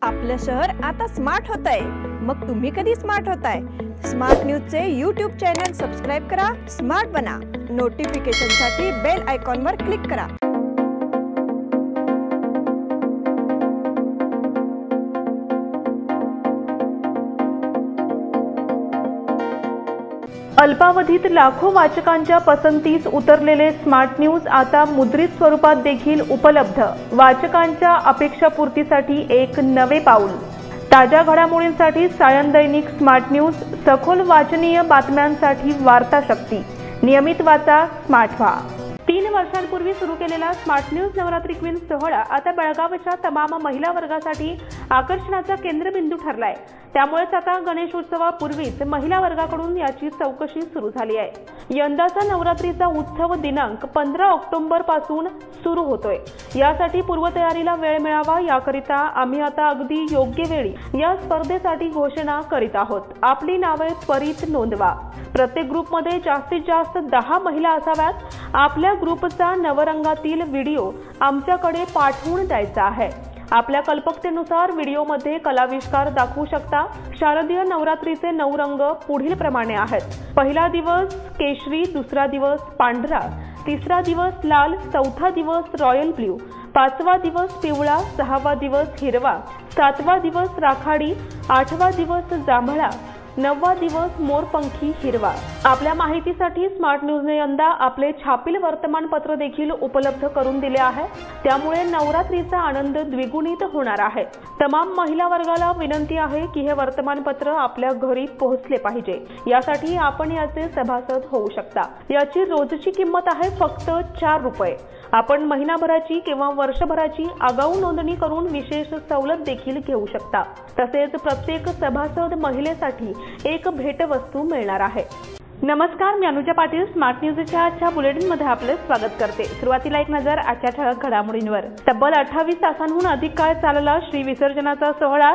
आपलं शहर आता स्मार्ट होतंय। मग तुम्ही कधी स्मार्ट होताय? स्मार्ट न्यूजचे YouTube चॅनल सबस्क्राइब करा, स्मार्ट बना। नोटिफिकेशनसाठी बेल आयकॉनवर क्लिक करा। अल्पावधीत लाखो वाचकांच्या पसंतीस उतरलेले स्मार्ट न्यूज आता मुद्रित स्वरूपात देखील उपलब्ध। वाचकांच्या अपेक्षापूर्तीसाठी एक नवे पाऊल। ताज्या घडामोडींसाठी सायन दैनिक स्मार्ट न्यूज, सखोल वाचनीय बातम्यांसाठी वार्ता शक्ती। नियमित वाचा, स्मार्ट व्हा। 3 वर्षांपूर्वी सुरू केलेला स्मार्ट न्यूज नवरात्री क्वीन सोहळा आता बेळगावच्या तमाम महिला वर्गासाठी आकर्षणाचा केंद्रबिंदू ठरलाय। त्यामुळेच आता गणेशोत्सवापूर्वीच महिला वर्गाकडून याची चौकशी सुरू झाली आहे। यंदाचा नवरात्रीचा उत्सव दिनांक 15 ऑक्टोबर पासून सुरू होतोय। यासाठी पूर्वतयारीला वेळ मिळावा याकरिता आम्ही आता अगदी योग्य वेळी या स्पर्धेसाठी घोषणा करीत आहोत। आपली नावे त्वरित नोंदवा। प्रत्येक ग्रुपमध्ये जास्तीत जास्त 10 महिला असाव्यात। आपल्या ग्रुपचा नवरंगातील व्हिडिओ आमच्याकडे पाठवून द्यायचा आहे। आपल्या कल्पकतेनुसार व्हिडिओमध्ये कलाविष्कार दाखवू शकता। शारदीय नवरात्रीचे 9 रंग पुढील प्रमाणे आहेत। पहिला दिवस केशरी, दुसरा दिवस पांढरा, तिसरा दिवस लाल, चौथा दिवस रॉयल ब्ल्यू, 5वा दिवस पिवळा, 6वा दिवस हिरवा, 7वा दिवस राखाडी, 8वा दिवस जांभळा, 9वा दिवस मोरपंखी हिरवा। आपल्या माहितीसाठी स्मार्ट न्यूजने यंदा आपले छापील वर्तमानपत्र देखील उपलब्ध करून दिले आहे। त्यामुळे नवरात्रीचा आनंद द्विगुणित होणार आहे। तमाम महिला वर्गाला विनंती आहे की हे वर्तमानपत्र आपल्या घरी पोहोचले पाहिजे। यासाठी आपण याचे सभासद होऊ शकता। याची रोजची किंमत आहे फक्त 4 रुपये। आपण महिनाभराची किंवा वर्षभराची आगाऊ नोंदणी करून विशेष सवलत देखील घेऊ शकता। तसेच प्रत्येक सभासद महिलेसाठी एक भेटवस्तू मिळणार आहे। नमस्कार, मी अनुजा पाटील स्मार्ट न्यूजच्या आजच्या बुलेटिनमध्ये आपले स्वागत करते। सुरुवातीला एक नजर आजच्या ठळक घडामोडींवर। तब्बल 28 तासांहून अधिक काळ चालला श्री विसर्जनाचा सोहळा।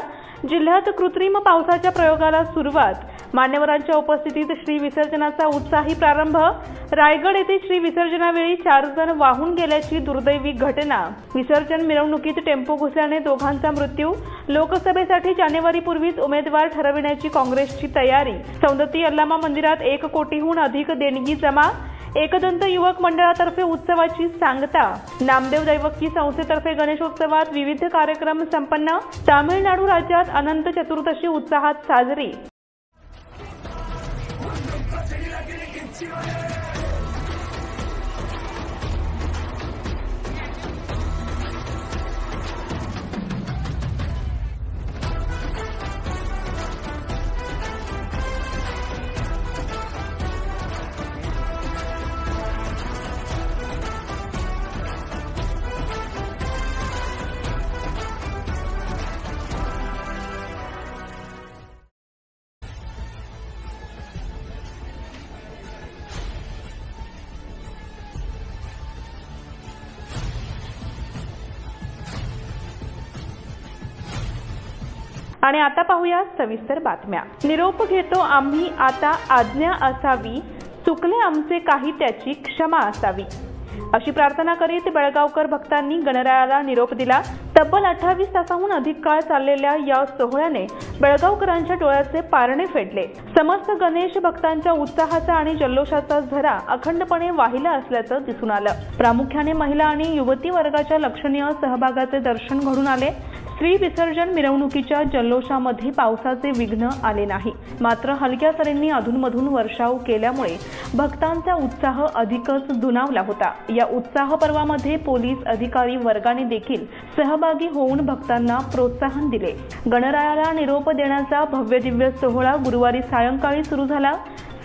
जिल्ह्यात कृत्रिम पावसाच्या प्रयोगाला सुरुवात। मान्यवरांच्या उपस्थितीत श्री विसर्जनाचा उत्साही प्रारंभ। रायगड येथे श्री विसर्जनावेळी 4 जण वाहून गेल्याची दुर्दैवी घटना। विसर्जन मिरवणुकीत टेम्पो घुसल्याने दोघांचा मृत्यू। लोकसभेसाठी जानेवारीपूर्वीच उमेदवार ठरविण्याची काँग्रेसची तयारी। सौंदती अल्लामा मंदिरात 1 कोटीहून अधिक देणगी जमा। एकदंत युवक मंडळातर्फे उत्सवाची सांगता। नामदेव दैवकी संस्थेतर्फे गणेशोत्सवात विविध कार्यक्रम संपन्न। तामिळनाडू राज्यात अनंत चतुर्दशी उत्साहात साजरी। आणि आता पाहूया सविस्तर बातम्या। निरोप घेतो आम्ही आता आज्ञा असावी, चुकले आमचे काही त्याची क्षमा असावी, अशी प्रार्थना करीत बेळगावकर भक्तांनी गणरायाला निरोप दिला। तब्बल 28 तासांहून अधिक काळ चाललेल्या या सोहळ्याने बेळगावकरांच्या डोळ्याचे पारणे फेडले। समस्त गणेश भक्तांच्या उत्साहाचा आणि जल्लोषाचा झरा अखंडपणे वाहिला असल्याचं दिसून आलं। प्रामुख्याने महिला आणि युवती वर्गाच्या लक्षणीय सहभागाचे दर्शन घडून आले। श्री विसर्जन मिरवणुकीच्या जल्लोषामध्ये पावसाचे विघ्न आले नाही। मात्र हलक्या सरींनी अधूनमधून वर्षाव केल्यामुळे भक्तांचा उत्साह अधिकच दुणावला होता। या उत्साह पर्वामध्ये पोलीस अधिकारी वर्गाने देखील सहभागी होऊन भक्तांना प्रोत्साहन दिले। गणरायाला निरोप देण्याचा भव्य दिव्य सोहळा गुरुवारी सायंकाळी सुरू झाला।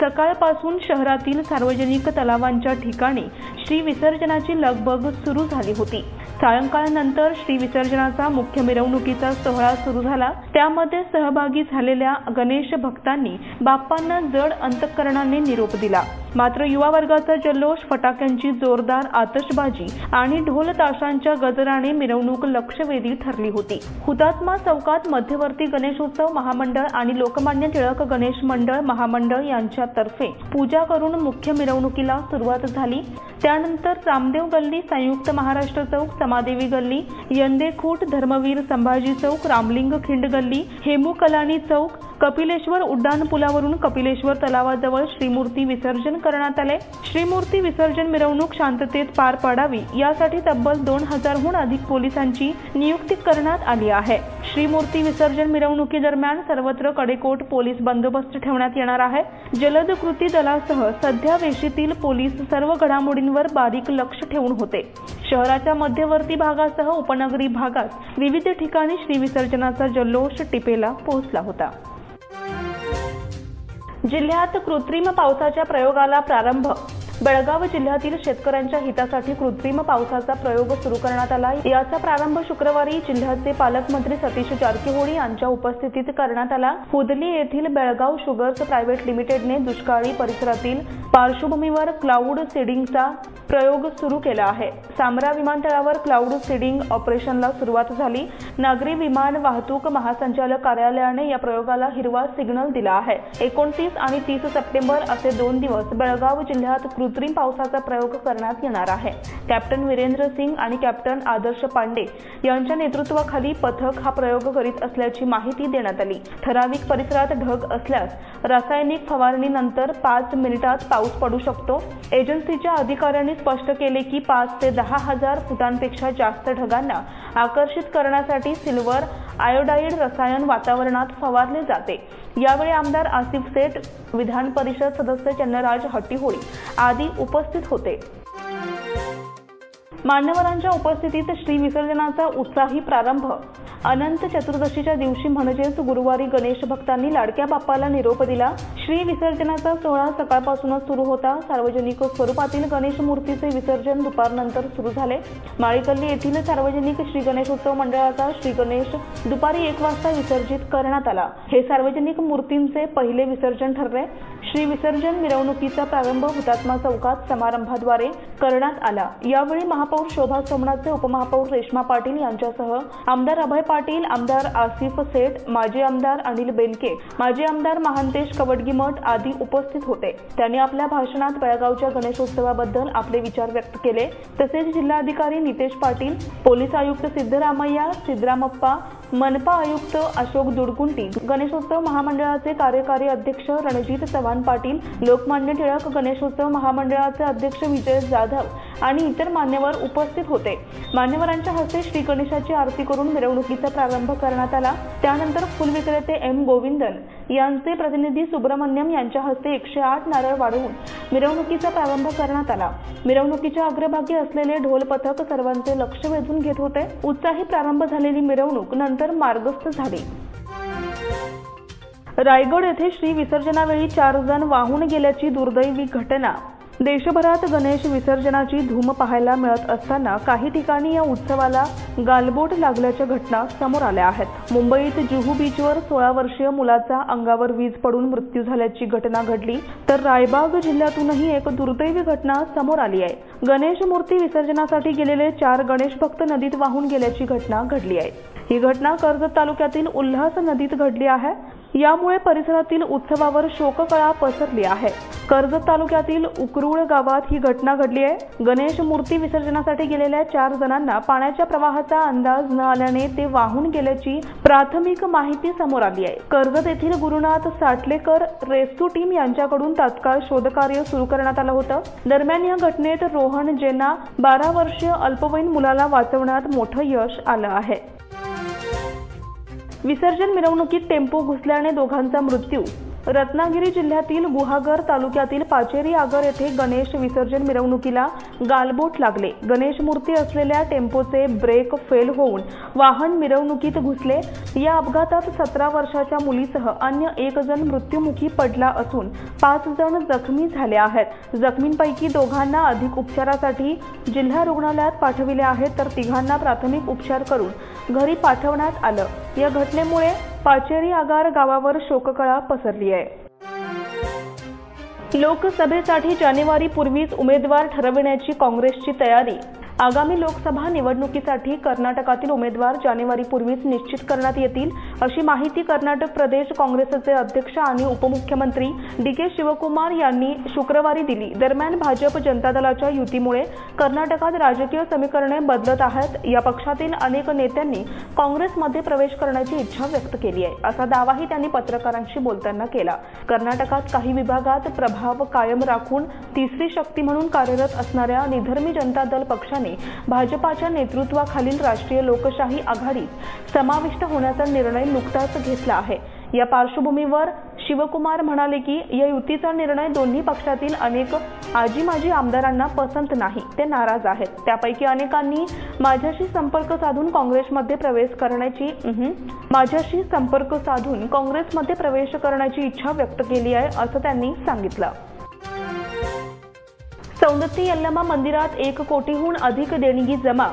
सकाळपासून शहरातील सार्वजनिक तलावांच्या ठिकाणी श्री विसर्जनाची लगबग सुरू झाली होती। सायंकाळनंतर श्री विसर्जनाचा मुख्य मिरवणुकीचा सोहळा सुरू झाला। त्यामध्ये सहभागी झालेल्या गणेश भक्तांनी बाप्पांना जड अंतःकरणाने निरोप दिला। मात्र युवा वर्गाचा जल्लोष, फटाक्यांची जोरदार आतषबाजी आणि ढोल ताशांच्या गजराने मिरवणूक लक्षवेधी ठरली होती। हुतात्मा चौकात मध्यवर्ती गणेशोत्सव महामंडळ आणि लोकमान्य टिळक गणेश मंडळ महामंडळ यांच्यातर्फे पूजा करून मुख्य मिरवणुकीला सुरुवात झाली। त्यानंतर रामदेव गल्ली, संयुक्त महाराष्ट्र चौक, समादेवी गल्ली, यंदेखूट, धर्मवीर संभाजी चौक, रामलिंग खिंड गल्ली, हेमू कलानी चौक, कपिलेश्वर उड्डाण पुलावरून कपिलेश्वर तलावाजवळ श्रीमूर्ती विसर्जन करण्यात आले। श्रीमूर्ती विसर्जन मिरवणूक शांततेत पार पडावी यासाठी तब्बल 2000हून अधिक पोलिसांची नियुक्ती करण्यात आली आहे। श्रीमूर्ती विसर्जन मिरवणुकीदरम्यान सर्वत्र कडेकोट पोलीस बंदोबस्त ठेवण्यात येणार आहे। जलद कृती दलासह सध्या वेशीतील पोलीस सर्व घडामोडींवर बारीक लक्ष ठेवून होते। शहराच्या मध्यवर्ती भागासह उपनगरी भागात विविध ठिकाणी श्रीविसर्जनाचा जल्लोष टिपेला पोहोचला होता। जिल्ह्यात कृत्रिम पावसाच्या प्रयोगाला प्रारंभ। बेळगाव जिल्ह्यातील शेतकऱ्यांच्या हितासाठी कृत्रिम पावसाचा प्रयोग सुरू करण्यात आला। याचा प्रारंभ शुक्रवारी जिल्ह्याचे पालकमंत्री सतीश जारकीहोळी यांच्या उपस्थितीत करण्यात आला। हुदली येथील बेळगाव शुगर्स प्रायव्हेट लिमिटेडने दुष्काळी परिसरातील पार्श्वभूमीवर क्लाउड सीडिंगचा प्रयोग सुरू केला आहे। सामरा विमानतळावर क्लाउड सीडिंग ऑपरेशनला सुरुवात झाली। नागरी विमान वाहतूक महासंचालक कार्यालयाने या प्रयोगाला हिरवा सिग्नल दिला आहे। 29 आणि 30 सप्टेंबर असे 2 दिवस बेळगाव जिल्ह्यात कृत्रिम पावसाचा प्रयोग करण्यात येणार आहे। कॅप्टन वीरेंद्र सिंग आणि कॅप्टन आदर्श पांडे यांच्या नेतृत्वाखाली पथक हा प्रयोग करीत असल्याची माहिती देण्यात आली। ठराविक परिसरात ढग असल्यास रासायनिक फवारणीनंतर 5 मिनिटात पाऊस पडू शकतो। एजन्सीच्या अधिकाऱ्यांनी स्पष्ट केले की 5 ते 10,000 फुटांपेक्षा जास्त ढगांना आकर्षित करण्यासाठी सिल्वर आयोडाइड रसायन वातावरणात फवारले जाते। यावेळी आमदार आसिफ सेठ, विधान परिषद सदस्य चंद्रराज हट्टीहोळी आदी उपस्थित होते। मान्यवरांच्या उपस्थितीत श्री विसर्जनाचा उत्साही प्रारंभ। अनंत चतुर्दशीच्या दिवशी म्हणजेच गुरुवारी गणेश भक्तांनी लाडक्या बाप्पाला निरोप दिला। श्री विसर्जनाचा सोहळा सकाळपासूनच सुरू होता। सार्वजनिक स्वरूपातील गणेश मूर्तीचे विसर्जन दुपारनंतर सुरू झाले। माळीगल्ली येथील सार्वजनिक श्री गणेशोत्सव मंडळाचा श्री गणेश दुपारी 1 वाजता विसर्जित करण्यात आला। हे सार्वजनिक मूर्तींचे पहिले विसर्जन ठरले। श्री विसर्जन मिरवणुकीचा प्रारंभ हुतात्मा चौकात समारंभाद्वारे करण्यात आला। यावेळी महापौर शोभा सोमनाथचे, उपमहापौर रेश्मा पाटील यांच्यासह आमदार अभय पाटील, आमदार आसिफ सेठ, माजी आमदार अनिल बेनके, माजी आमदार महांतेश कवडगीमठ आदी उपस्थित होते। त्यांनी आपल्या भाषणात बेळगावच्या गणेशोत्सवाबद्दल आपले विचार व्यक्त केले। तसेच जिल्हाधिकारी नितेश पाटील, पोलीस आयुक्त सिद्धरामय्या सिद्धरामप्पा, मनपा आयुक्त अशोक दुडकुंटी, गणेशोत्सव महामंडळाचे कार्यकारी अध्यक्ष रणजित चव्हाण पाटील, लोकमान्य टिळक गणेशोत्सव महामंडळाचे अध्यक्ष विजय जाधव आणि इतर मान्यवर उपस्थित होते। मान्यवरांच्या हस्ते श्री गणेशाची आरती करून मिरवणुकीचा प्रारंभ करण्यात आला। त्यानंतर फुल विक्रेते एम गोविंदन यांचे प्रतिनिधी सुब्रमण्यम यांच्या हस्ते 108 नारळ वाढवून मिरवणुकीचा प्रारंभ करण्यात आला। मिरवणुकीच्या अग्रभागी असलेले ढोल पथक सर्वांचे लक्ष वेधून घेत होते। उत्साही प्रारंभ झालेली मिरवणूक नंतर मार्गस्थ झाली। रायगड येथे श्री विसर्जनावेळी 4 जण वाहून गेल्याची दुर्दैवी घटना। देशभरात गणेश विसर्जनाची धूम पाहायला मिळत असताना काही ठिकाणी या उत्सवाला गालबोट लागल्याच्या घटना समोर आल्या आहेत। मुंबईत जुहू बीचवर 16 वर्षीय मुलाचा अंगावर वीज पडून मृत्यू झाल्याची घटना घडली, तर रायबाग जिल्ह्यातूनही एक दुर्दैवी घटना समोर आली आहे। गणेश मूर्ती विसर्जनासाठी गेलेले 4 गणेश भक्त नदीत वाहून गेल्याची घटना घडली आहे। ही घटना कर्जत तालुक्यातील उल्हास नदीत घडली आहे। यामुळे परिसरातील उत्सवावर शोककळा पसरली आहे। कर्जत तालुक्यातील उकरूळ गावात ही घटना घडली आहे। गणेश मूर्ती विसर्जनासाठी गेलेल्या 4 जणांना पाण्याच्या प्रवाहाचा अंदाज न आल्याने ते वाहून गेल्याची प्राथमिक माहिती समोर आली आहे। कर्जत येथील गुरुनाथ साटलेकर रेस्क्यू टीम यांच्याकडून तात्काळ शोधकार्य सुरू करण्यात आलं होतं। दरम्यान या घटनेत रोहन जेना 12 वर्षीय अल्पवयीन मुलाला वाचवण्यात मोठं यश आलं आहे। विसर्जन मिरवणुकीत टेम्पो घुसल्याने दोघांचा मृत्यू। रत्नागिरी जिल्ह्यातील गुहागर तालुक्यातील पाचेरी आगर येथे गणेश विसर्जन मिरवणुकीला गालबोट लागले। गणेश मूर्ती असलेल्या टेम्पोचे ब्रेक फेल होऊन वाहन मिरवणुकीत घुसले। या अपघातात 17 वर्षाच्या मुलीसह अन्य 1 जण मृत्युमुखी पडला असून 5 जण जखमी झाले आहेत। जखमींपैकी 2घांना अधिक उपचारासाठी जिल्हा रुग्णालयात पाठविले आहे, तर 3घांना प्राथमिक उपचार करून घरी पाठवण्यात आलं। या घटनेमुळे पाचेरी आगार गावावर शोककळा पसरली आहे। लोकसभेसाठी जानेवारीपूर्वीच उमेदवार ठरविण्याची काँग्रेसची तयारी. आगामी लोकसभा निवडणुकीसाठी कर्नाटकातील उमेदवार जानेवारीपूर्वीच निश्चित करण्यात येतील, अशी माहिती कर्नाटक प्रदेश काँग्रेसचे अध्यक्ष आणि उपमुख्यमंत्री डी.के. शिवकुमार यांनी शुक्रवारी दिली. दरम्यान भाजप जनता दलाच्या युतीमुळे कर्नाटकात राजकीय समीकरणे बदलत आहेत. या पक्षातील अनेक नेत्यांनी काँग्रेसमध्ये प्रवेश करण्याची इच्छा व्यक्त केली आहे, असा दावाही त्यांनी पत्रकारांशी बोलताना केला. कर्नाटकात काही विभागात प्रभाव कायम राखून तिसरी शक्ती म्हणून कार्यरत असणाऱ्या निधर्मी जनता दल पक्षाने भाजपाच्या नेतृत्वाखालील राष्ट्रीय लोकशाही आघाडीत समाविष्ट होण्याचा निर्णय नुकताच घेतला आहे. या पार्श्वभूमीवर शिवकुमार म्हणाले की या युतीचा निर्णय दोन्ही पक्षातील अनेक आजी-माजी आमदारांना पसंत नाही, ते नाराज आहेत. त्यापैकी अनेकांनी माझ्याशी संपर्क साधून काँग्रेसमध्ये प्रवेश करण्याची इच्छा व्यक्त केली आहे, असं त्यांनी सांगितलं. सौंदत्ती यल्लम्मा मंदिरात 1 कोटीहून अधिक देणगी जमा.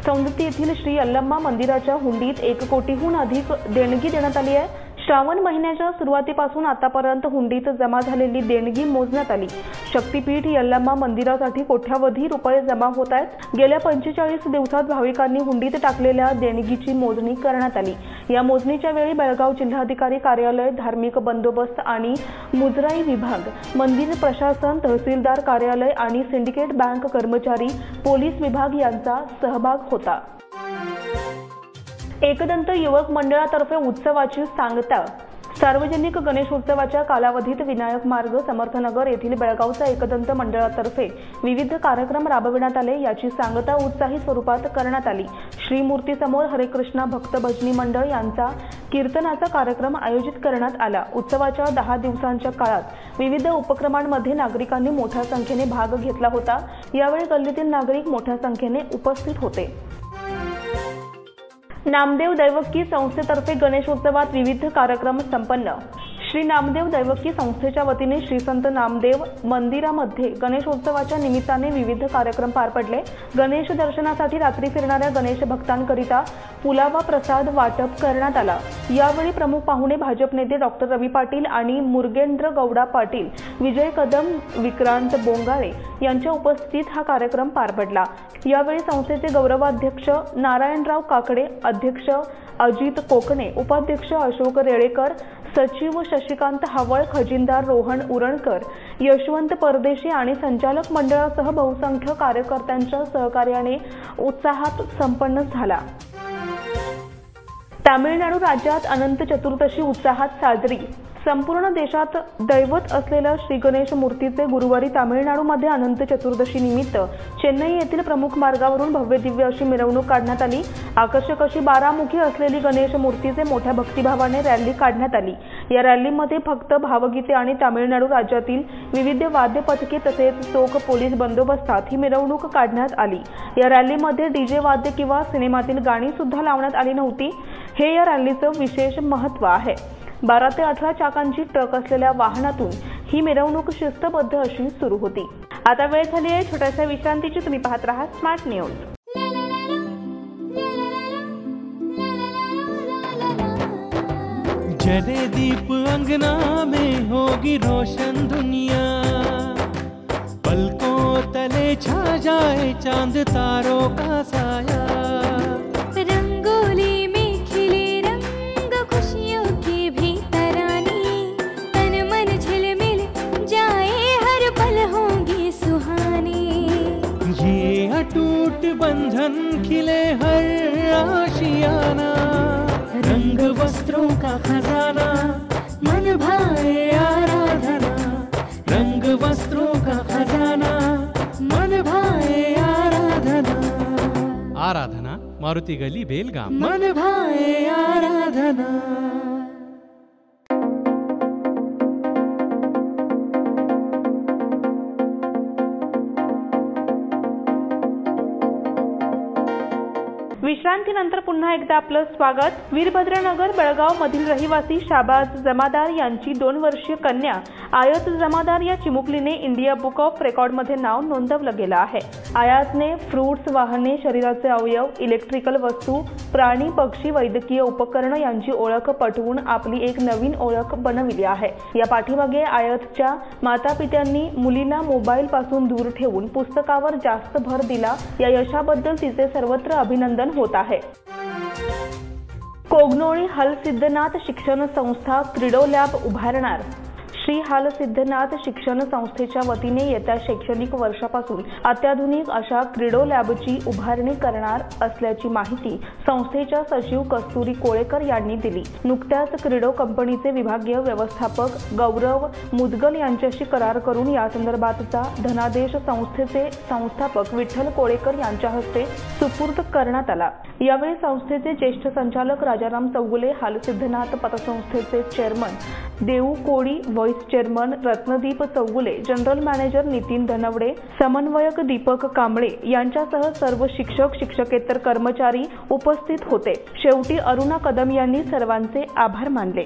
सौंदत्ती येथील श्री यल्लम्मा मंदिराच्या हुंडीत 1 कोटीहून अधिक देणगी देण्यात आली आहे. श्रावण महिन्याच्या सुरुवातीपासून आतापर्यंत हुंडीत जमा झालेली देणगी मोजण्यात आली. शक्तीपीठ यल्लम्मा मंदिरासाठी कोट्यावधी रुपये जमा होत आहेत. गेल्या 45 दिवसात भाविकांनी हुंडीत टाकलेल्या देणगीची मोजणी करण्यात आली. या मोजणीच्या वेळी बेळगाव जिल्हाधिकारी कार्यालय, धार्मिक बंदोबस्त आणि मुजराई विभाग, मंदिर प्रशासन, तहसीलदार कार्यालय आणि सिंडिकेट बँक कर्मचारी, पोलीस विभाग यांचा सहभाग होता. एकदंत युवक मंडळातर्फे उत्सवाची सांगता. सार्वजनिक गणेशोत्सवाच्या कालावधीत विनायक मार्ग, समर्थनगर येथील बेळगावच्या एकदंत मंडळातर्फे विविध कार्यक्रम राबविण्यात आले. याची सांगता उत्साही स्वरूपात करण्यात आली. श्रीमूर्तीसमोर हरेकृष्णा भक्त भजनी मंडळ यांचा कीर्तनाचा कार्यक्रम आयोजित करण्यात आला. उत्सवाच्या 10 दिवसांच्या काळात विविध उपक्रमांमध्ये नागरिकांनी मोठ्या संख्येने भाग घेतला होता. यावेळी गल्लीतील नागरिक मोठ्या संख्येने उपस्थित होते. नामदेव दैवकी संस्थेतर्फे गणेशोत्सवात विविध कार्यक्रम संपन्न. श्री नामदेव दैवकी संस्थेच्या वतीने श्री संत नामदेव मंदिरामध्ये गणेशोत्सवाच्या निमित्ताने विविध कार्यक्रम पार पडले. गणेश दर्शनासाठी रात्री फिरणाऱ्या गणेश भक्तांकरिता पुलावा प्रसाद वाटप करण्यात आला. यावेळी प्रमुख पाहुणे भाजप नेते डॉक्टर रवी पाटील आणि मुरगेंद्र गौडा पाटील, विजय कदम, विक्रांत बोंगाळे यांच्या उपस्थितीत हा कार्यक्रम पार पडला. यावेळी संस्थेचे गौरवाध्यक्ष नारायणराव काकडे, अध्यक्ष अजित कोकणे, उपाध्यक्ष अशोक रेळेकर, सचिव शशिकांत हावळ, खजिनदार रोहन उरणकर, यशवंत परदेशी आणि संचालक मंडळासह बहुसंख्य कार्यकर्त्यांच्या सहकार्याने उत्साहात संपन्न झाला. तामिळनाडू राज्यात अनंत चतुर्दशी उत्साहात साजरी. संपूर्ण देशात दैवत असलेल्या श्री गणेश मूर्तीचे गुरुवारी तामिळनाडूमध्ये अनंत चतुर्दशी निमित्त चेन्नई येथील प्रमुख मार्गावरून भव्य दिव्य अशी मिरवणूक काढण्यात आली. आकर्षक अशी 12 मुखी असलेली गणेश मूर्तीचे मोठ्या भक्तिभावाने रॅली काढण्यात आली. या रॅलीमध्ये फक्त भावगीते आणि तामिळनाडू राज्यातील विविध वाद्य पथके तसेच चोख पोलीस बंदोबस्तात ही मिरवणूक काढण्यात आली. या रॅलीमध्ये डीजे वाद्य किंवा सिनेमातील गाणी सुद्धा लावण्यात आली नव्हती. हे या रॅलीचं विशेष महत्त्व आहे. 12 ते 18 चाकांची ट्रक असलेल्या वाहनातून ही मिरवणूक शिस्तबद्ध अशी सुरू होती. आता वेळ झाली आहे छोट्याशा विश्रांतीची. तुम्ही पाहत रहा स्मार्ट न्यूज. जले दीप अंगना में होगी रोशन दुनिया, पलकों तले छा जाए चांद तारों का साया, रंगोली में खिले रंग खुशियों की भी तरानी, तन मन झिलमिल जाए हर पल होंगी सुहानी, ये अटूट बंधन खिले हर आशियाना, रंग वस्त्रों का खजाना मन भाए आराधना, रंग वस्त्रों का खजाना मन भाए आराधना, आराधना मारुति गली बेलगाम, मन भाए आराधना. विश्रांती विश्रांतीनंतर पुन्हा एकदा आपलं स्वागत। वीरभद्रनगर बेळगाव मधील रहिवासी शाबाज जमादार यांची 2 वर्षीय कन्या आयात जमादार या चिमुकलीने इंडिया बुक ऑफ रेकॉर्डमध्ये नाव नोंदवलं गेलं आहे। आयातने फ्रूट्स, वाहने, शरीराचे अवयव, इलेक्ट्रिकल वस्तू, प्राणी, पक्षी, वैद्यकीय उपकरण यांची ओळख पटवून आपली एक नवीन ओळख बनविली आहे। या पाठीमागे आयातच्या मातापित्यांनी मुलीला मोबाईल पासून दूर ठेवून पुस्तकावर जास्त भर दिला। या यशाबद्दल तिचे सर्वत्र अभिनंदन होत आहे। कोगनोळी हलसिद्धनाथ शिक्षण संस्था क्रीडो लॅब उभारणार। श्री हलसिद्धनाथ शिक्षण संस्थेच्या वतीने येत्या शैक्षणिक वर्षापासून अत्याधुनिक अशा क्रीडो लॅबची उभारणी करणार असल्याची माहिती संस्थेच्या सचिव कस्तुरी कोळेकर यांनी दिली। नुकत्याच क्रीडो कंपनीचे विभागीय व्यवस्थापक गौरव मुदगल यांच्याशी करार करून या संदर्भातचा धनादेश संस्थेचे संस्थापक विठ्ठल कोळेकर यांच्या हस्ते सुपूर्द करण्यात आला। यावेळी संस्थेचे ज्येष्ठ संचालक राजाराम चौगुले, हलसिद्धनाथ पतसंस्थेचे chairman Deu Koli, vice chairman Ratnadeep Chougule, general manager Nitin Dhanawade, समन्वयक दीपक कांबळे यांच्यासह सर्व शिक्षक, शिक्षकेतर कर्मचारी उपस्थित होते। शेवटी अरुणा कदम यांनी सर्वांचे आभार मानले।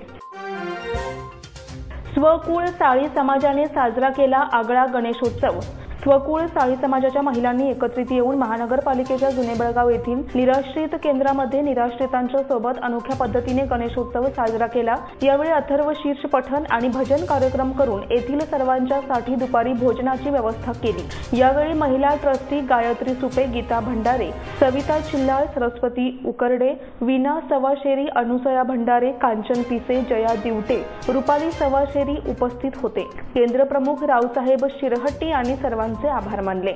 स्वकुळ साळी समाजाने साजरा केला आगळा गणेशोत्सव। स्वकुळ साळी समाजाच्या महिलांनी एकत्रित येऊन महानगरपालिकेच्या जुने बेळगाव येथील निराश्रित केंद्रामध्ये निराश्रितांच्या सोबत अनोख्या पद्धतीने गणेशोत्सव साजरा केला। यावेळी अथर्व शीर्ष पठण आणि भजन कार्यक्रम करून येथील सर्वांच्यासाठी दुपारी भोजनाची व्यवस्था केली। यावेळी महिला ट्रस्टी गायत्री सुपे, गीता भंडारे, सविता चिल्लाळ, सरस्वती उकरडे, वीणा सवाशेरी, अनुसया भंडारे, कांचन पिसे, जया दिवटे, रुपाली सवाशेरी उपस्थित होते। केंद्र प्रमुख रावसाहेब शिरहट्टी आणि सर्वांचे आभार मानले।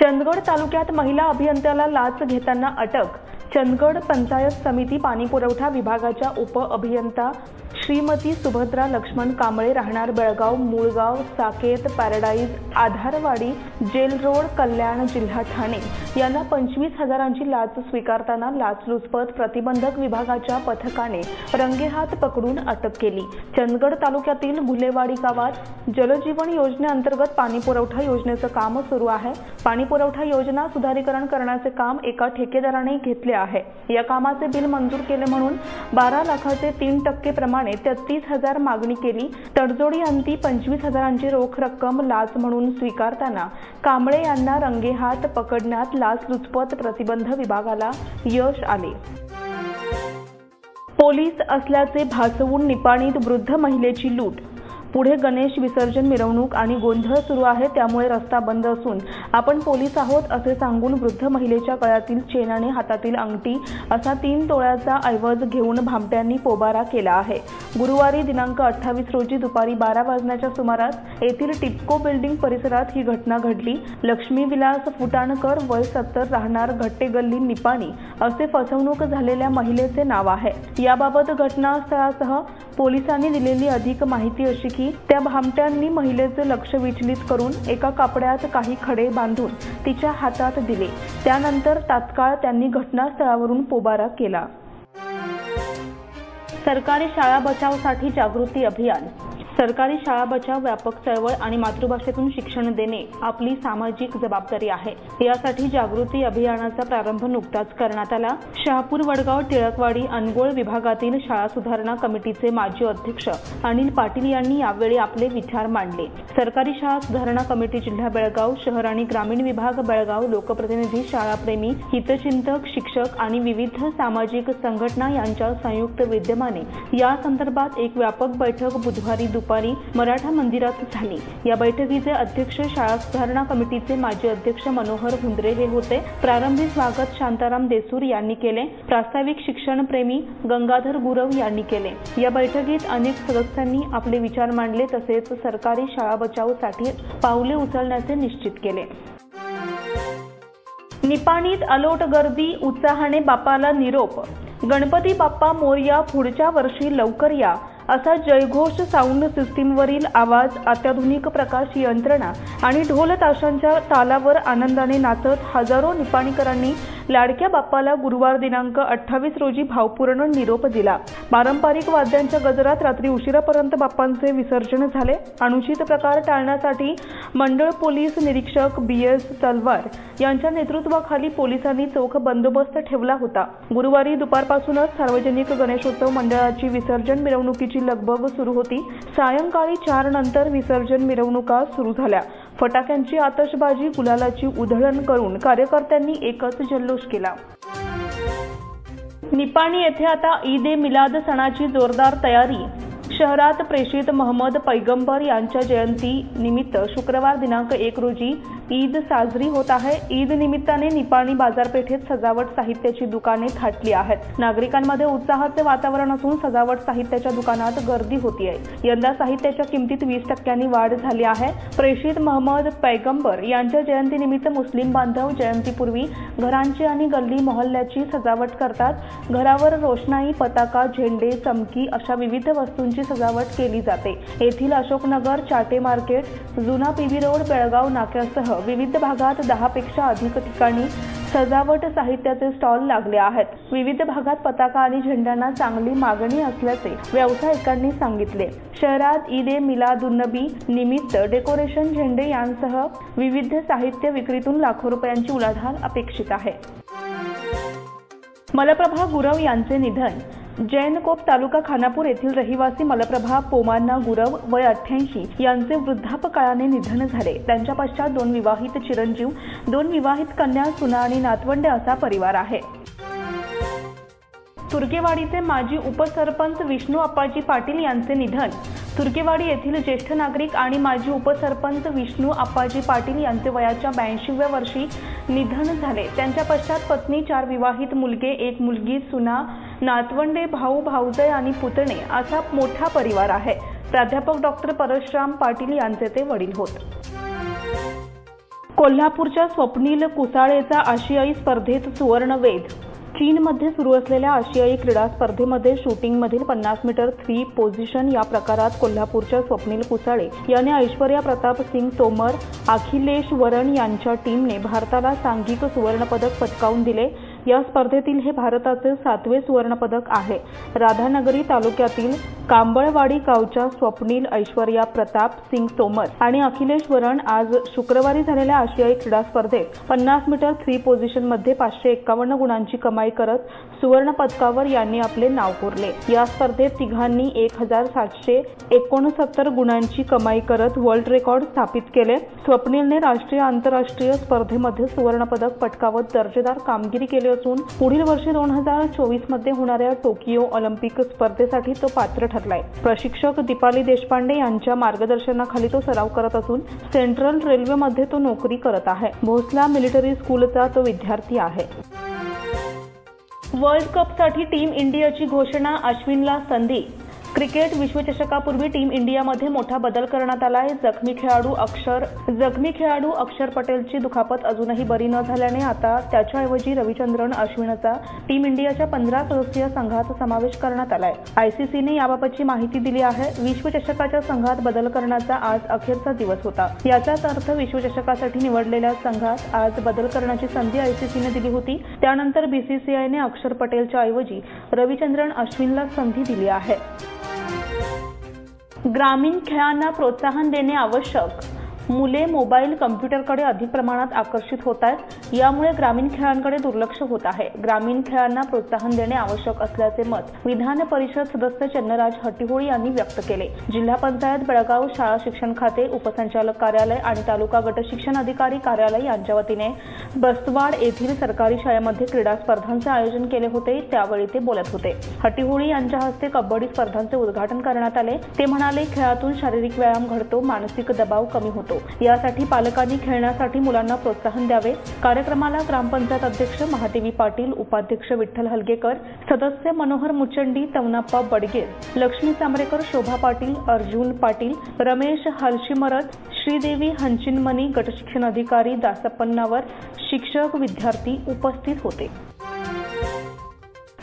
चंदगड तालुक्यात महिला अभियंत्याला लाच घेताना अटक। चंदगड पंचायत समिती पाणीपुरवठा विभागाच्या उप अभियंता श्रीमती सुभद्रा लक्ष्मण कांबळे, राहणार बेळगाव, मूळगाव, Saket, paradise, Adharwadi, jail road, Kalyan, जिल्हा ठाणे यांना 25,000ची लाच स्वीकारताना लाचलुचपत प्रतिबंधक विभागाच्या पथकाने रंगेहात पकडून अटक केली। चंदगड तालुक्यातील घुलेवाडी गावात जलजीवन योजनेअंतर्गत पाणीपुरवठा योजनेचं काम सुरू आहे। पाणीपुरवठा योजना सुधारीकरण करण्याचे काम एका ठेकेदाराने घेतले आहे। या कामाचे बिल मंजूर केले म्हणून 12 लाखाचे 3% प्रमाणे 33,000 मागणी केली। तडजोडी अंती 25,000ची रोख रक्कम लाच म्हणून स्वीकारताना कांबळे यांना रंगेहात पकडण्यात लाचलुचपत प्रतिबंध विभागाला यश आले। पोलीस असल्याचे भासवून निपाणीत वृद्ध महिलेची लूट। पुढे गणेश विसर्जन मिरवणूक आणि गोंधळ सुरू आहे, त्यामुळे रस्ता बंद असून आपण पोलीस आहोत असे सांगून वृद्ध महिलेच्या गळ्यातील चेन आणि हातातील अंगठी असा 3 तोळ्याचा ऐवज घेऊन भामट्यांनी पोबारा केला आहे। गुरुवारी दिनांक 28 रोजी दुपारी 12 वाजण्याच्या सुमारास येथील टिपको बिल्डिंग परिसरात ही घटना घडली। लक्ष्मी विलास फुटाणकर, वय 70, राहणार घट्टे गल्ली, निपाणी असे फसवणूक झालेल्या महिलेचे नाव आहे। याबाबत घटनास्थळासह पोलिसांनी दिलेली अधिक माहिती अशी की त्या भामट्यांनी महिलेचे लक्ष विचलित करून एका कापड्यात काही खडे बांधून तिच्या हातात दिले। त्यानंतर तात्काळ त्यांनी घटनास्थळावरून पोबारा केला। सरकारी शाळा बचावसाठी जागृती अभियान। सरकारी शाळा बचाव व्यापक चळवळ आणि मातृभाषेतून शिक्षण देणे आपली सामाजिक जबाबदारी आहे। यासाठी जागृती अभियानाचा प्रारंभ नुकताच करण्यात आला। शहापूर, वडगाव, टिळकवाडी, अनगोळ विभागातील शाळा सुधारणा कमिटीचे माजी अध्यक्ष अनिल पाटील यांनी यावेळी आपले विचार मांडले। सरकारी शाळा सुधारणा कमिटी जिल्हा बेळगाव, शहर आणि ग्रामीण विभाग बेळगाव, लोकप्रतिनिधी, शाळाप्रेमी, हितचिंतक, शिक्षक आणि विविध सामाजिक संघटना यांच्या संयुक्त विद्यमाने या संदर्भात एक व्यापक बैठक बुधवारी दुपारी मराठा मंदिरात झाली। या बैठकीचे अध्यक्ष शाळा सुधारणा कमिटीचे माजी अध्यक्ष मनोहर हुंद्रे हे होते। प्रारंभी स्वागत शांताराम देसूर यांनी केले। प्रास्ताविक शिक्षणप्रेमी गंगाधर गुरव यांनी केले। या बैठकीत अनेक सदस्यांनी आपले विचार मांडले, तसेच सरकारी शाळा बचावसाठी पावले उचलण्याचे निश्चित केले। निपाणीत अलोट गर्दी, उत्साहाने बाप्पाला निरोप। गणपती बाप्पा मोरया, पुढच्या वर्षी लवकर या असा जयघोष साऊंड सिस्टीमवरील आवाज, अत्याधुनिक प्रकाश यंत्रणा आणि ढोल ताशांच्या तालावर आनंदाने नाचत हजारो निपाणीकरांनी लाडक्या बाप्पाला गुरुवार दिनांक 28 रोजी भावपूर्ण निरोप दिला। पारंपरिक वाद्यांच्या गजरात रात्री उशिरापर्यंत बाप्पांचे विसर्जन झाले। अनुचित प्रकार टाळण्यासाठी मंडळ पोलीस निरीक्षक BS तलवार यांच्या नेतृत्वाखाली पोलिसांनी चोख बंदोबस्त ठेवला होता। गुरुवारी दुपारपासूनच सार्वजनिक गणेशोत्सव मंडळाची विसर्जन मिरवणुकीची लगबग सुरू होती। सायंकाळी 4 नंतर विसर्जन मिरवणुका सुरू झाल्या। फटाक्यांची आतषबाजी, गुलालाची उधळण करून कार्यकर्त्यांनी एकच जल्लोष केला। निपाणी येथे आता ईद ए मिलाद सणाची जोरदार तयारी। शहरात प्रेषित मोहम्मद पैगंबर यांच्या जयंती निमित्त शुक्रवार दिनांक 1 रोजी ईद साजरी होत आहे। ईद निमित्ताने निपाणी बाजारपेठेत सजावट साहित्याची दुकाने थाटली आहेत। नागरिकांमध्ये उत्साहाचे वातावरण असून सजावट साहित्याच्या दुकानात गर्दी होतीये। यंदा साहित्याच्या किमतीत 20% वाढ झाली आहे। प्रेषित मोहम्मद पैगंबर यांच्या जयंतीनिमित्त मुस्लिम बांधव जयंतीपूर्वी घरांची आणि गल्ली मोहल्ल्याची सजावट करतात। घरावर रोषणाई, पताका, झेंडे, चमकी अशा विविध वस्तूंची सजावट केली जाते। येथील अशोकनगर, चाटे मार्केट, जुना PV रोड, बेळगाव नाक्यासह विविध भागात 10 पेक्षा अधिक ठिकाणी सजावट साहित्याचे स्टॉल लागले आहेत। विविध भागात पताका आणि झेंड्यांना चांगली मागणी असल्याचे व्यावसायिकांनी सांगितले। शहरात ईद ए मिलादुन्नबी निमित्त डेकोरेशन, झेंडे यांसह विविध साहित्य विक्रीतून लाखो रुपयांची उलाढाल अपेक्षित आहे। मलप्रभा गुरव यांचे निधन। जैनकोप तालुका खानापूर येथील रहिवासी मलप्रभा पोमान्ना गुरव वय 88 यांचे वृद्धापकाळाने निधन झाले। त्यांच्या पश्चात 2 विवाहित चिरंजीव, 2 विवाहित कन्या, सुना आणि नातवंडे असा परिवार आहे। तुर्केवाडीचे माजी उपसरपंच विष्णू अप्पाजी पाटील यांचे निधन। तुर्केवाडी येथील ज्येष्ठ नागरिक आणि माजी उपसरपंच विष्णू अप्पाजी पाटील यांचे वयाच्या 82व्या वर्षी निधन झाले। त्यांच्या पश्चात पत्नी, 4 विवाहित मुलगे, 1 मुलगी, सुना, नातवंडे, भाऊ, भाऊजय आणि पुतणे असा मोठा परिवार आहे। प्राध्यापक डॉक्टर परशुराम पाटील यांचे ते वडील होत। कोल्हापूरच्या स्वप्नील कुसाळेचा आशियाई स्पर्धेत सुवर्णवेध। चीनमध्ये सुरू असलेल्या आशियाई क्रीडा स्पर्धेमध्ये शूटिंगमधील 50 मीटर 3 पोझिशन या प्रकारात कोल्हापूरच्या स्वप्नील कुसाळे याने ऐश्वर्या प्रताप सिंग तोमर, अखिलेश वरण यांच्या टीमने भारताला सांघिक सुवर्णपदक पटकावून दिले। या स्पर्धेतील हे भारताचे 7वे सुवर्णपदक आहे। राधानगरी तालुक्यातील कांबळवाडी गावच्या स्वप्नील, ऐश्वर्या प्रताप सिंग तोमर आणि अखिलेश वरण आज शुक्रवारी झालेल्या आशियाई क्रीडा स्पर्धेत 50 मीटर 3 पोझिशनमध्ये 551 गुणांची कमाई करत सुवर्ण पदकावर यांनी आपले नाव कोरले। या स्पर्धेत तिघांनी 1769 गुणांची कमाई करत वर्ल्ड रेकॉर्ड स्थापित केले। स्वप्नीलने राष्ट्रीय आंतरराष्ट्रीय स्पर्धेमध्ये सुवर्ण पदक पटकावत दर्जेदार कामगिरी केली असून पुढील वर्षी 2024 मध्ये होणाऱ्या टोकियो ऑलिम्पिक स्पर्धेसाठी तो पात्र ठरलाय। प्रशिक्षक दीपाली देशपांडे यांच्या मार्गदर्शनाखाली तो सराव करत असून सेंट्रल रेल्वेमध्ये तो नोकरी करत आहे। भोसला मिलिटरी स्कूलचा तो विद्यार्थी आहे। वर्ल्ड कपसाठी टीम इंडियाची घोषणा, अश्विनला संधी। क्रिकेट विश्वचषकापूर्वी टीम इंडियामध्ये मोठा बदल करण्यात आलाय। जखमी खेळाडू अक्षर पटेलची दुखापत अजूनही बरी न झाल्याने आता त्याच्याऐवजी रविचंद्रन अश्विनचा टीम इंडियाच्या 15 सदस्यीय संघात समावेश करण्यात आलाय। ICCने याबाबतची माहिती दिली आहे। विश्वचषकाच्या संघात बदल करण्याचा आज अखेरचा दिवस होता। याचाच अर्थ विश्वचषकासाठी निवडलेल्या संघात आज बदल करण्याची संधी ICCने दिली होती। त्यानंतर BCCIने अक्षर पटेलच्या ऐवजी रविचंद्रन अश्विनला संधी दिली आहे। ग्रामीण खेळांना प्रोत्साहन देणे आवश्यक। मुले मोबाईल, कम्प्युटरकडे अधिक प्रमाणात आकर्षित होत आहेत। यामुळे ग्रामीण खेळांकडे दुर्लक्ष होत आहे। ग्रामीण खेळांना प्रोत्साहन देणे आवश्यक असल्याचे मत विधान परिषद सदस्य चन्नराज हट्टीहोळी यांनी व्यक्त केले। जिल्हा पंचायत बेळगाव, शाळा शिक्षण खाते, उपसंचालक कार्यालय आणि तालुका गट शिक्षण अधिकारी कार्यालय यांच्या वतीने बस्तवाड येथील सरकारी शाळेमध्ये क्रीडा स्पर्धांचे आयोजन केले होते। त्यावेळी ते बोलत होते। हट्टीहोळी यांच्या हस्ते कबड्डी स्पर्धांचे उद्घाटन करण्यात आले। ते म्हणाले, खेळातून शारीरिक व्यायाम घडतो, मानसिक दबाव कमी होतो। यासाठी पालकांनी खेळण्यासाठी मुलांना प्रोत्साहन द्यावे। कार्यक्रमाला ग्रामपंचायत अध्यक्ष महादेवी पाटील, उपाध्यक्ष विठ्ठल हलगेकर, सदस्य मनोहर मुचंडी, तवनाप्पा बडगेर, लक्ष्मी चामरेकर, शोभा पाटील, अर्जुन पाटील, रमेश हलशिमरत, श्रीदेवी हंचिनमनी, गटशिक्षण अधिकारी दासप्पन्नावर, शिक्षक, विद्यार्थी उपस्थित होते।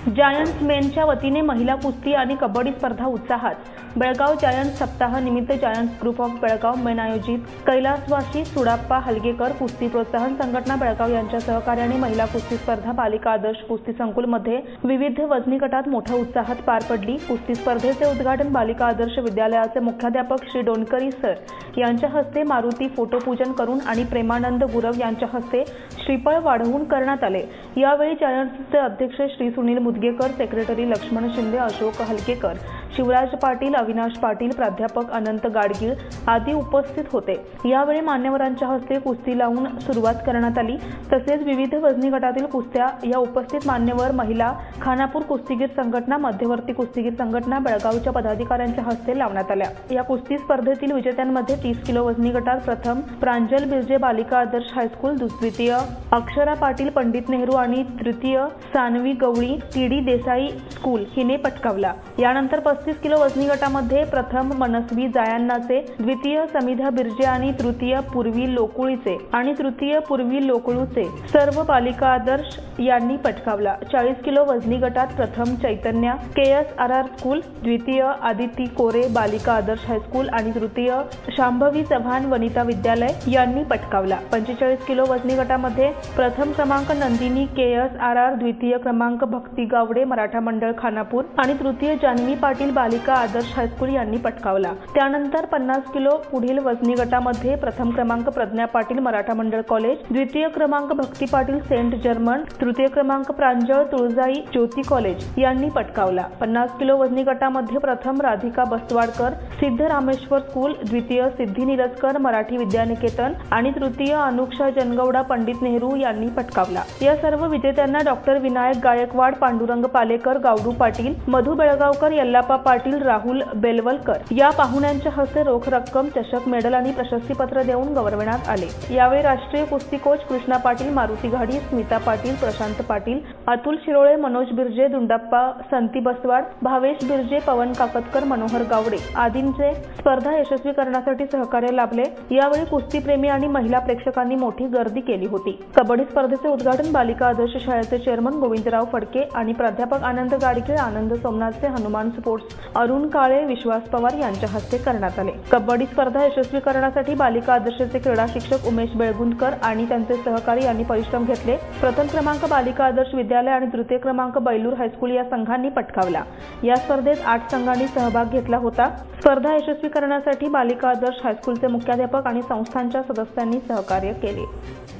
जायंट्स मेनच्या वतीने महिला कुस्ती आणि कबड्डी स्पर्धा उत्साहात। बेळगाव जायंट्स सप्ताह निमित्त giants group of Belgaum main आयोजित कैलासवासी सुडाप्पा हलगेकर कुस्ती प्रोत्साहन संघटना बेळगाव यांच्या सहकार्याने महिला कुस्ती स्पर्धा बालिका आदर्श कुस्ती संकुलमध्ये विविध वजनी गटात मोठ्या उत्साहात पार पडली। कुस्ती स्पर्धेचे उद्घाटन बालिका आदर्श विद्यालयाचे मुख्याध्यापक श्री डोणकरी सर यांच्या हस्ते मारुती फोटोपूजन करून आणि प्रेमानंद गुरव यांच्या हस्ते श्रीफळ वाढवून करण्यात आले। यावेळी जायंट्सचे अध्यक्ष श्री सुनील मुदगेकर, सेक्रेटरी लक्ष्मण शिंदे, अशोक हलकेकर, शिवराज पाटील, अविनाश पाटील, प्राध्यापक अनंत गाडगीळ आदी उपस्थित होते। यावेळी मान्यवरांच्या हस्ते कुस्ती लावून सुरुवात करण्यात आली। तसेच विविध वजनी गटातील कुस्त्या या उपस्थित मान्यवर महिला खानापूर कुस्तीगीर संघटना, मध्यवर्ती कुस्तीगीर संघटना बेळगावच्या पदाधिकाऱ्यांच्या हस्ते लावण्यात आल्या। या कुस्ती स्पर्धेतील विजेत्यांमध्ये 30 किलो वजनी गटात प्रथम प्रांजल बिर्जे बालिका आदर्श हायस्कूल, द्वितीय अक्षरा पाटील पंडित नेहरू आणि तृतीय सानवी गवळी टीडी देसाई स्कूल हिने पटकावला। यानंतर 35 किलो वजनी गटामध्ये प्रथम मनस्वी जायांनाचे, द्वितीय समिधा बिर्जे आणि तृतीय पूर्वी लोकुळीचे आणि तृतीय पूर्वी लोकुळूचे सर्व बालिका आदर्श यांनी पटकावला। 40 किलो वजनी गटात प्रथम चैतन्य KSRR स्कूल, द्वितीय आदिती कोरे बालिका आदर्श हायस्कूल आणि तृतीय शांभवी चव्हाण वनिता विद्यालय यांनी पटकावला। 45 किलो वजनी गटामध्ये प्रथम क्रमांक नंदिनी KSRR, द्वितीय क्रमांक भक्ती गावडे मराठा मंडळ खानापूर आणि तृतीय जानवी पाटील बालिका आदर्श हायस्कूल यांनी पटकावला। त्यानंतर 50 किलो पुढील वजनी गटामध्ये प्रथम क्रमांक प्रज्ञा पाटील मराठा मंडळ कॉलेज, द्वितीय क्रमांक भक्ती पाटील सेंट जर्मन, तृतीय क्रमांक प्रांजळ तुळजाई ज्योती कॉलेज यांनी पटकावला। 50 किलो वजनी गटामध्ये प्रथम राधिका बसवाडकर सिद्ध रामेश्वर स्कूल, द्वितीय सिद्धी निरजकर मराठी विद्यानिकेतन आणि तृतीय अनुक्षा जनगौडा पंडित नेहरू यांनी पटकावला। या सर्व विजेत्यांना डॉक्टर विनायक गायकवाड, पांडुरंग पालेकर, गावडू पाटील, मधु बेळगावकर, यल्लापा पाटील, राहुल बेलवलकर या पाहुण्यांच्या हस्ते रोख रक्कम, चषक, मेडल आणि प्रशस्तीपत्र देऊन गौरवण्यात आले। यावेळी राष्ट्रीय कुस्ती कोच कृष्णा पाटील, मारुती घाडी, स्मिता पाटील, प्रशांत पाटील, अतुल शिरोळे, मनोज बिर्जे, दुंडाप्पा संती बसवाड, भावेश बिर्जे, पवन काकतकर, मनोहर गावडे आदींचे स्पर्धा यशस्वी करण्यासाठी सहकार्य लाभले। यावेळी कुस्तीप्रेमी आणि महिला प्रेक्षकांनी मोठी गर्दी केली होती। कबड्डी स्पर्धेचे उद्घाटन बालिका आदर्श शाळेचे चेअरमन गोविंदराव फडके आणि प्राध्यापक आनंद गाडगीळ, आनंद सोमनाथचे, हनुमान स्पोर्ट्स अरुण काळे, विश्वास पवार यांच्या हस्ते करण्यात आले। कबड्डी स्पर्धा यशस्वी करण्यासाठी बालिका आदर्शचे क्रीडा शिक्षक उमेश बेळगुंदकर आणि त्यांचे सहकारी यांनी परिश्रम घेतले। प्रथम क्रमांक बालिका आदर्श विद्यालय आणि तृतीय क्रमांक बैलूर हायस्कूल या संघांनी पटकावला। या स्पर्धेत 8 संघांनी सहभाग घेतला होता। स्पर्धा यशस्वी करण्यासाठी बालिका आदर्श हायस्कूलचे मुख्याध्यापक आणि संस्थांच्या सदस्यांनी सहकार्य केले।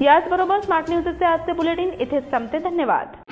याचबरोबर स्मार्ट न्यूजचे आजचे बुलेटिन इथेच संपते। धन्यवाद।